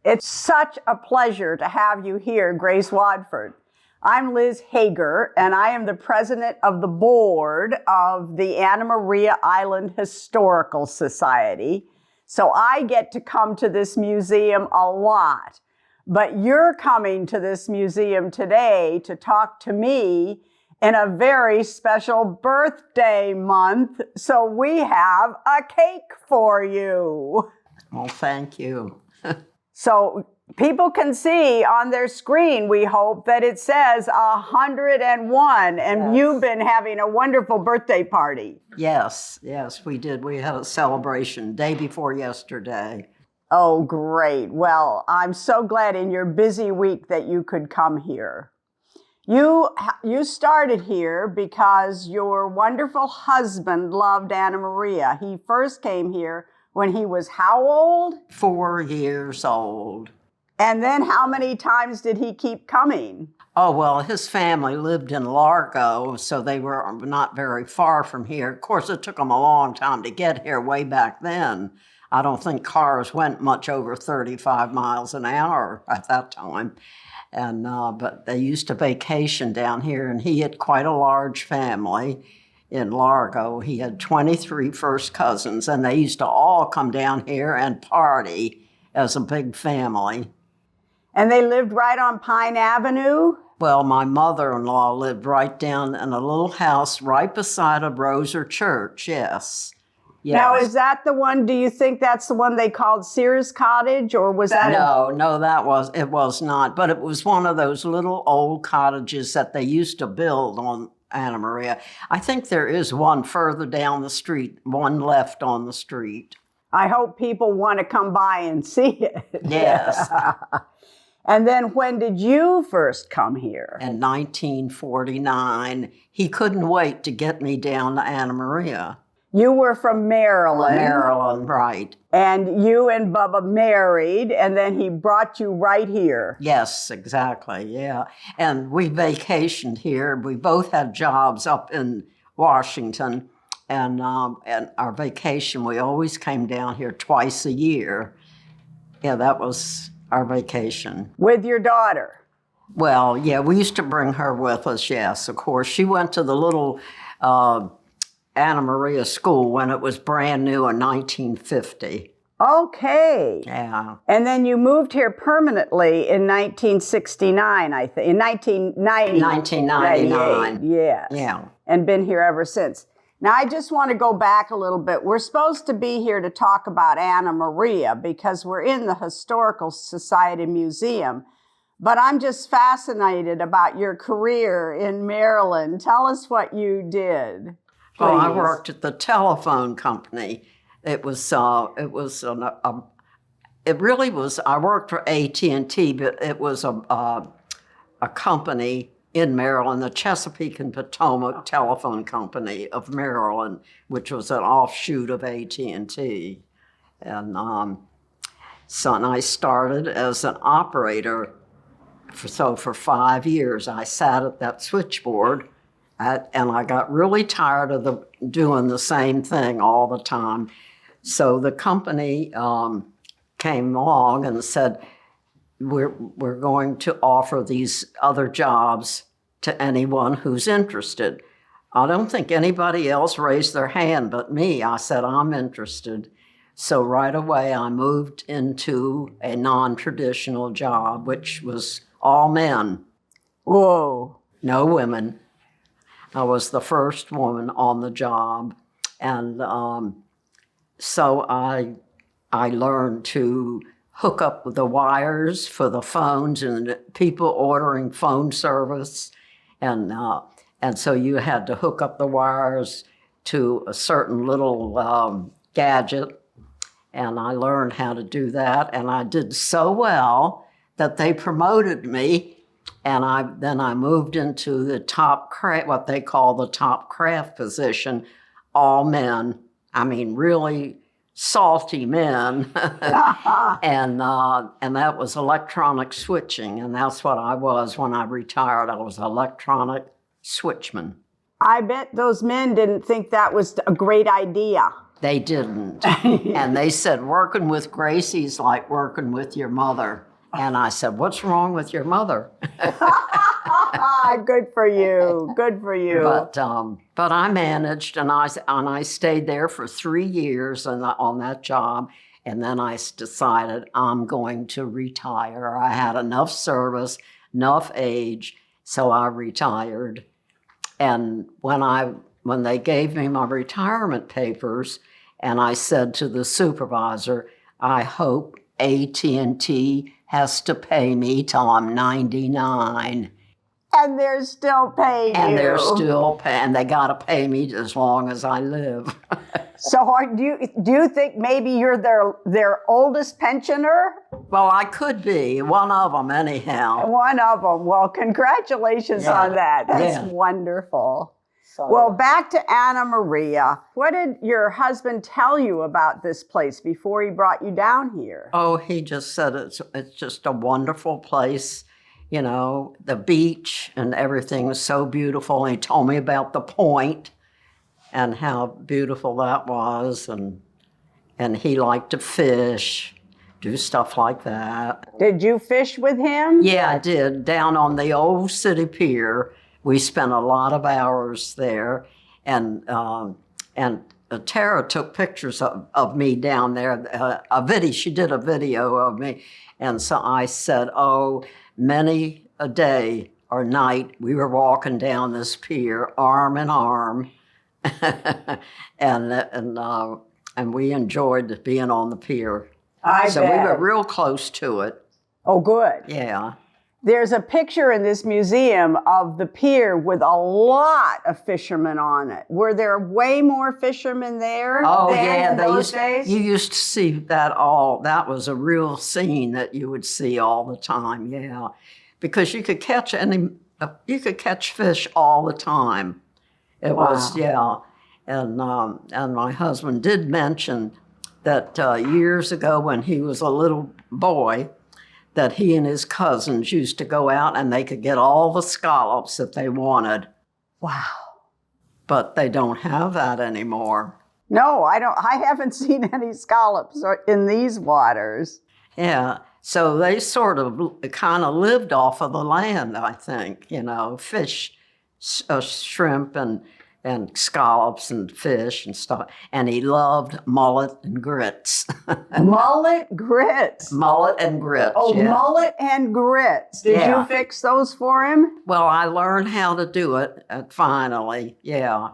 It's such a pleasure to have you here, Grace Wadford. I'm Liz Hager, and I am the president of the board of the Anna Maria Island Historical Society. So I get to come to this museum a lot. But you're coming to this museum today to talk to me in a very special birthday month. So we have a cake for you. Well, thank you. So people can see on their screen, we hope, that it says 101, and Yes. You've been having a wonderful birthday party. Yes, we did. We had a celebration day before yesterday. Oh, great. Well, I'm so glad in your busy week that you could come here. You started here because your wonderful husband loved Anna Maria. He first came here when he was how old? 4 years old. And then how many times did he keep coming? Oh, well, his family lived in Largo, so they were not very far from here. Of course, it took them a long time to get here way back then. I don't think cars went much over 35 miles an hour at that time. And but they used to vacation down here, and he had quite a large family in Largo. He had 23 first cousins, and they used to all come down here and party as a big family. And they lived right on Pine Avenue? Well, my mother-in-law lived right down in a little house right beside a Roser church, yes. Now, is that the one, do you think that's the one they called Sears Cottage, or was that? No, it was not. But it was one of those little old cottages that they used to build on Anna Maria. I think there is one further down the street, one left on the street. I hope people want to come by and see it. Yes. And then when did you first come here? In 1949. He couldn't wait to get me down to Anna Maria. You were from Maryland. Maryland, right. And you and Bubba married, and then he brought you right here. Yes, exactly, yeah. And we vacationed here. We both had jobs up in Washington, and our vacation, we always came down here twice a year. Yeah, that was our vacation. With your daughter? Well, yeah, we used to bring her with us, yes, of course. She went to the little Anna Maria School when it was brand new in 1950. Okay. Yeah. And then you moved here permanently in 1969, I think. In 1990. 1999. Yes. Yeah. And been here ever since. Now, I just want to go back a little bit. We're supposed to be here to talk about Anna Maria because we're in the Historical Society Museum. But I'm just fascinated about your career in Maryland. Tell us what you did. Well, I please. worked at the telephone company. I worked for AT&T, but it was a company in Maryland, the Chesapeake and Potomac Telephone Company of Maryland, which was an offshoot of AT&T. And I started as an operator. For 5 years, I sat at that switchboard. And I got really tired of doing the same thing all the time. So the company came along and said, we're going to offer these other jobs to anyone who's interested. I don't think anybody else raised their hand but me. I said, I'm interested. So right away, I moved into a non-traditional job, which was all men. Whoa. No women. I was the first woman on the job, and so I learned to hook up the wires for the phones and people ordering phone service, and so you had to hook up the wires to a certain little gadget, and I learned how to do that, and I did so well that they promoted me. And then I moved into the what they call the top craft position, all men. I mean, really salty men. and that was electronic switching. And that's what I was when I retired. I was an electronic switchman. I bet those men didn't think that was a great idea. They didn't. And they said, working with Gracie's like working with your mother. And I said, what's wrong with your mother? Good for you. Good for you. But I managed, and I stayed there for 3 years on that job. And then I decided I'm going to retire. I had enough service, enough age, so I retired. And when they gave me my retirement papers, and I said to the supervisor, I hope AT&T has to pay me till I'm 99. And they're still paying you. And they're still paying. They got to pay me as long as I live. So do you think maybe you're their oldest pensioner? Well, I could be. One of them, anyhow. One of them. Well, congratulations on that. That's wonderful. So, well, back to Anna Maria. What did your husband tell you about this place before he brought you down here? Oh, he just said it's just a wonderful place. You know, the beach and everything was so beautiful. And he told me about the point and how beautiful that was. And he liked to fish, do stuff like that. Did you fish with him? Yeah, I did. Down on the old City Pier. We spent a lot of hours there. And Tara took pictures of me down there. She did a video of me. And so I said, oh, many a day or night we were walking down this pier arm in arm. and we enjoyed being on the pier. So we were real close to it. Oh, good. Yeah. There's a picture in this museum of the pier with a lot of fishermen on it. Were there way more fishermen there? Oh, yeah. In those days? You used to see that all. That was a real scene that you would see all the time, yeah. Because you could catch fish all the time. It was, yeah. And my husband did mention that years ago when he was a little boy, that he and his cousins used to go out and they could get all the scallops that they wanted. Wow. But they don't have that anymore. No, I haven't seen any scallops in these waters. Yeah. So they sort of kind of lived off of the land, I think, you know, fish, shrimp and scallops and fish and stuff. And he loved mullet and grits. Mullet grits? Mullet and grits. Oh, yeah. Mullet and grits. Did you fix those for him? Well, I learned how to do it finally, yeah.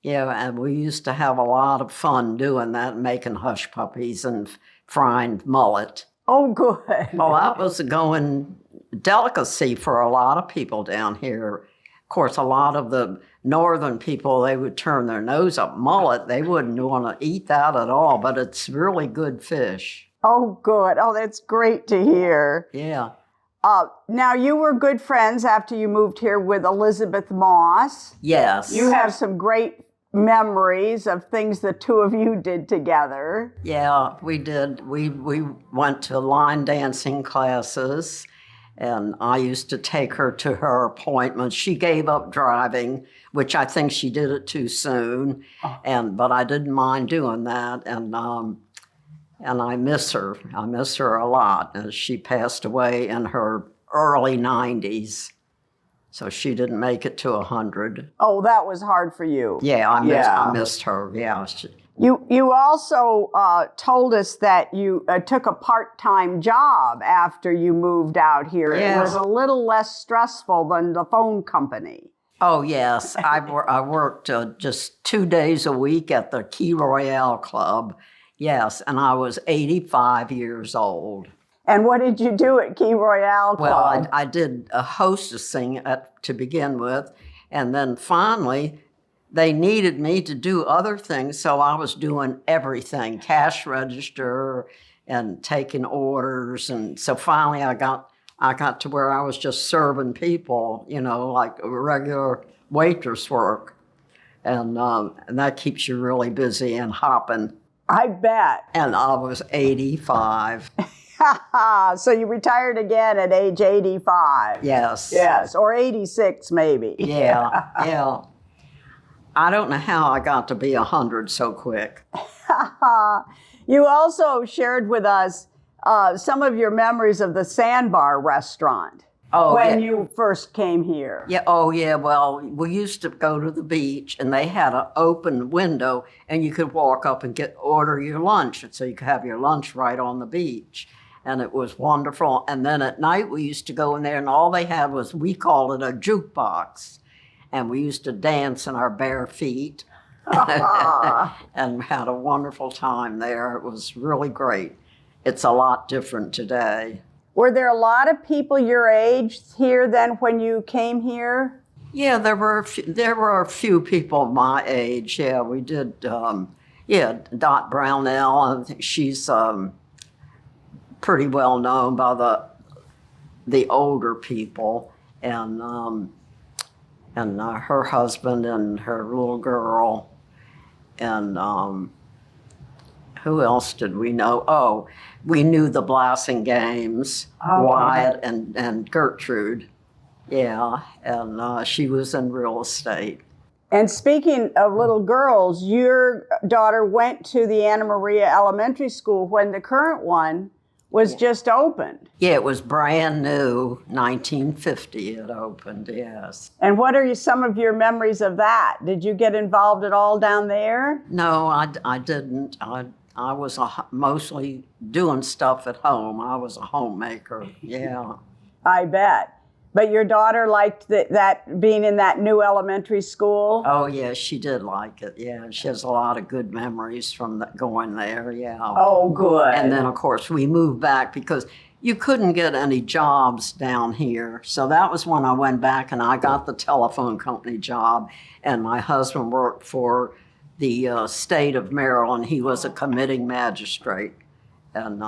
Yeah, and we used to have a lot of fun doing that, making hush puppies and frying mullet. Oh, good. Well, that was a going delicacy for a lot of people down here. Of course, a lot of the northern people, they would turn their nose up. Mullet, they wouldn't want to eat that at all, but it's really good fish. Oh, good. Oh, that's great to hear. Yeah. Now, you were good friends after you moved here with Elizabeth Moss. Yes. You have some great memories of things the two of you did together. Yeah, we did. We went to line dancing classes. And I used to take her to her appointments. She gave up driving, which I think she did it too soon. But I didn't mind doing that. And I miss her. I miss her a lot. She passed away in her early 90s. So she didn't make it to 100. Oh, that was hard for you. Yeah, I missed her. Yeah. You also told us that you took a part-time job after you moved out here. Yes. It was a little less stressful than the phone company. Oh, yes. I worked just 2 days a week at the Royale Club. Yes, and I was 85 years old. And what did you do at Royale Club? Well, I did a hostessing to begin with, and then finally they needed me to do other things, so I was doing everything, cash register and taking orders. And so finally I got to where I was just serving people, you know, like regular waitress work. And that keeps you really busy and hopping. I bet. And I was 85. So you retired again at age 85. Yes. Yes, or 86 maybe. Yeah, yeah. I don't know how I got to be 100 so quick. You also shared with us some of your memories of the Sandbar restaurant when you first came here. Yeah, oh yeah, well, we used to go to the beach and they had an open window and you could walk up and order your lunch. And so you could have your lunch right on the beach. And it was wonderful. And then at night we used to go in there and all they had was, we called it a jukebox. And we used to dance in our bare feet and had a wonderful time there. It was really great. It's a lot different today. Were there a lot of people your age here then when you came here? Yeah, there were a few people my age. Yeah, we did. Dot Brownell. I think she's pretty well known by the older people, and her husband and her little girl, and who else did we know? Oh, we knew the Blassingames, Wyatt and Gertrude. Yeah, and she was in real estate. And speaking of little girls, your daughter went to the Anna Maria Elementary School when the current one was just opened. Yeah, it was brand new, 1950 it opened, yes. And what are some of your memories of that? Did you get involved at all down there? No, I didn't. I was mostly doing stuff at home. I was a homemaker, yeah. I bet. But your daughter liked that being in that new elementary school? Oh, yeah, she did like it, yeah. She has a lot of good memories from going there, yeah. Oh, good. And then, of course, we moved back because you couldn't get any jobs down here. So that was when I went back and I got the telephone company job. And my husband worked for the state of Maryland. He was a committing magistrate. And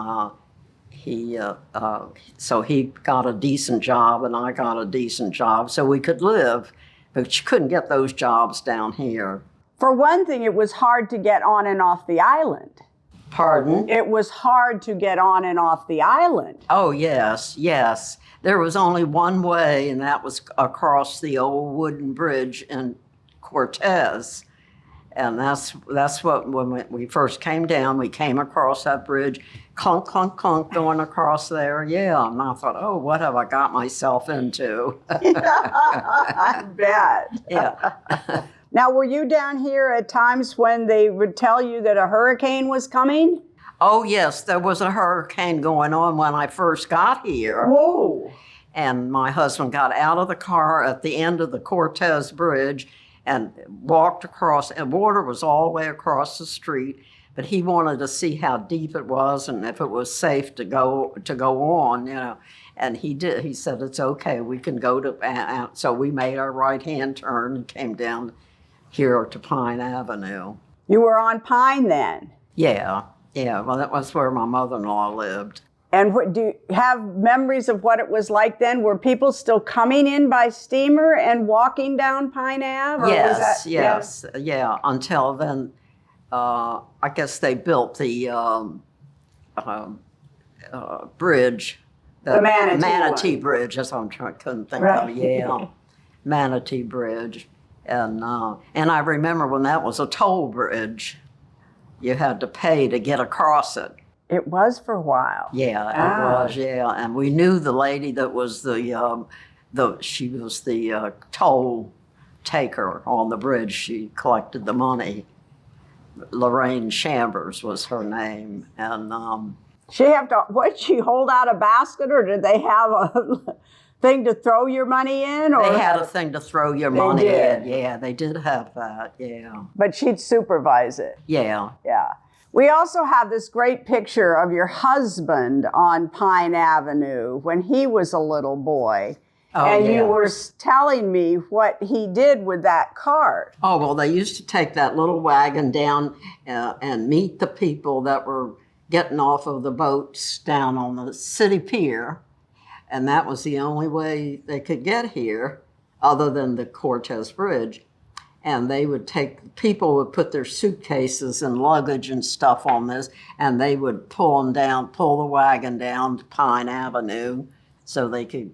so he got a decent job and I got a decent job so we could live, but you couldn't get those jobs down here. For one thing, it was hard to get on and off the island. Pardon? It was hard to get on and off the island. Oh, yes, yes. There was only one way, and that was across the old wooden bridge in Cortez. And that's what, when we first came down, we came across that bridge, clunk, clunk, clunk, going across there. Yeah, and I thought, oh, what have I got myself into? I bet. Yeah. Now, were you down here at times when they would tell you that a hurricane was coming? Oh, yes, there was a hurricane going on when I first got here. Whoa. And my husband got out of the car at the end of the Cortez Bridge and walked across, and water was all the way across the street, but he wanted to see how deep it was and if it was safe to go on, you know. And he did. He said, it's okay, we can go to, so we made our right-hand turn and came down here to Pine Avenue. You were on Pine then? Yeah, well, that was where my mother-in-law lived. And do you have memories of what it was like then? Were people still coming in by steamer and walking down Pine Ave? Yes, yeah. Until then, I guess they built the bridge. The Manatee Bridge, that's what couldn't think of. Yeah, Manatee Bridge. And I remember when that was a toll bridge. You had to pay to get across it. It was for a while. Yeah, it was. Yeah, and we knew the lady that was she was the toll taker on the bridge. She collected the money. Lorraine Chambers was her name, and What, she hold out a basket, or did they have a thing to throw your money in? Or they had a thing to throw your money in. Yeah, they did have that. Yeah, but she'd supervise it. Yeah. We also have this great picture of your husband on Pine Avenue when he was a little boy. Oh, and yeah. you were telling me what he did with that cart. Oh, well, they used to take that little wagon down and meet the people that were getting off of the boats down on the City Pier. And that was the only way they could get here, other than the Cortez Bridge. And people would put their suitcases and luggage and stuff on this, and they would pull the wagon down to Pine Avenue so they could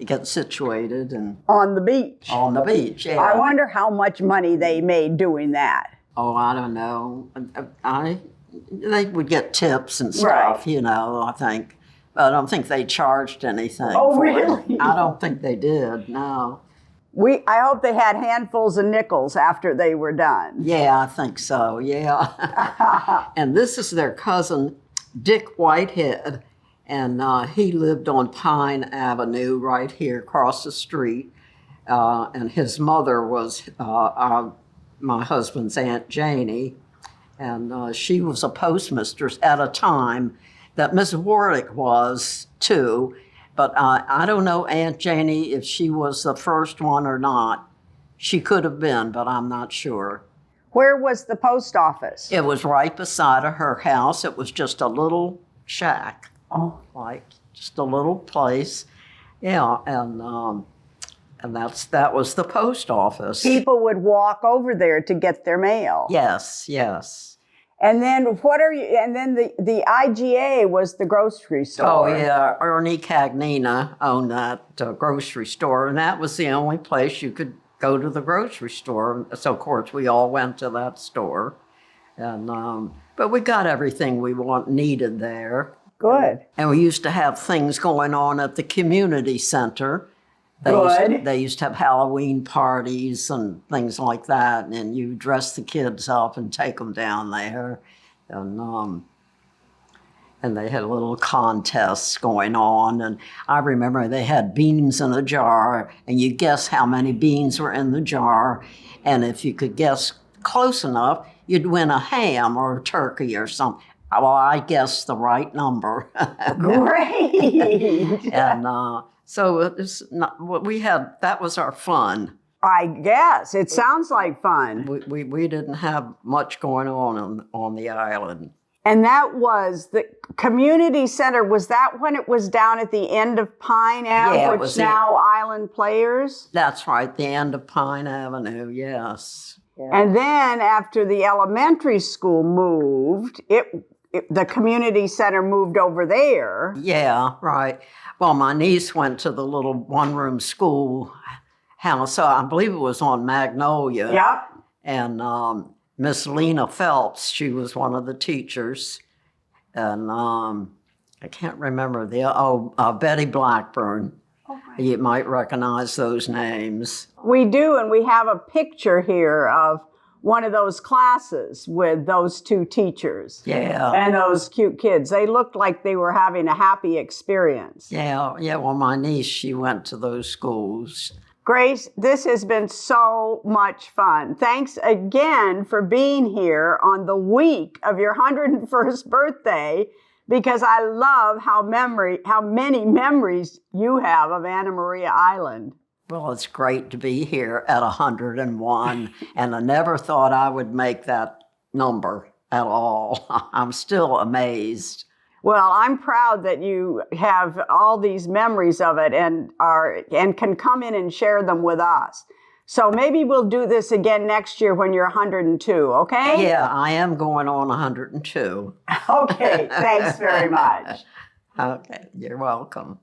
get situated. And on the beach. On the beach, yeah. I wonder how much money they made doing that. Oh, I don't know. They would get tips and stuff, Right. you know, I think. But I don't think they charged anything. Oh, for it. really? I don't think they did, no. I hope they had handfuls of nickels after they were done. Yeah, I think so, yeah. And this is their cousin, Dick Whitehead, and he lived on Pine Avenue right here across the street. And his mother was my husband's Aunt Janie, and she was a postmistress at a time that Miss Warwick was too. But I don't know, Aunt Janie, if she was the first one or not. She could have been, but I'm not sure. Where was the post office? It was right beside of her house. It was just a little shack, Oh, like just a little place. Yeah, and that was the post office. people would walk over there to get their mail. Yes, yes. And then and then the IGA was the grocery store. Oh, yeah. Ernie Cagnina owned that grocery store, and that was the only place you could go to the grocery store. So, of course, we all went to that store. And but we got everything we needed there. Good. And we used to have things going on at the community center. They used to have Halloween parties and things like that, and you dress the kids up and take them down there. And they had little contests going on. And I remember they had beans in a jar, and you guess how many beans were in the jar. And if you could guess close enough, you'd win a ham or a turkey or something. Well, I guessed the right number. Great. And so it was that was our fun. I guess. It sounds like fun. We didn't have much going on the island. And that was the community center. Was that when it was down at the end of Pine Ave, Yeah, it which was now Island Players? That's right, the end of Pine Avenue, yes. Yeah. And then after the elementary school moved, the community center moved over there. Yeah, right. Well, my niece went to the little one-room school house, so I believe it was on Magnolia. Yep. And Miss Lena Phelps, she was one of the teachers. And I can't remember Betty Blackburn. Oh, right. You might recognize those names. We do, and we have a picture here of one of those classes with those two teachers. Yeah. And those cute kids. They looked like they were having a happy experience. Yeah. Well, my niece, she went to those schools. Grace, this has been so much fun. Thanks again for being here on the week of your 101st birthday, because I love how many memories you have of Anna Maria Island. Well, it's great to be here at 101, and I never thought I would make that number at all. I'm still amazed. Well, I'm proud that you have all these memories of it and can come in and share them with us. So maybe we'll do this again next year when you're 102, okay? Yeah, I am going on 102. Okay, thanks very much. Okay, you're welcome.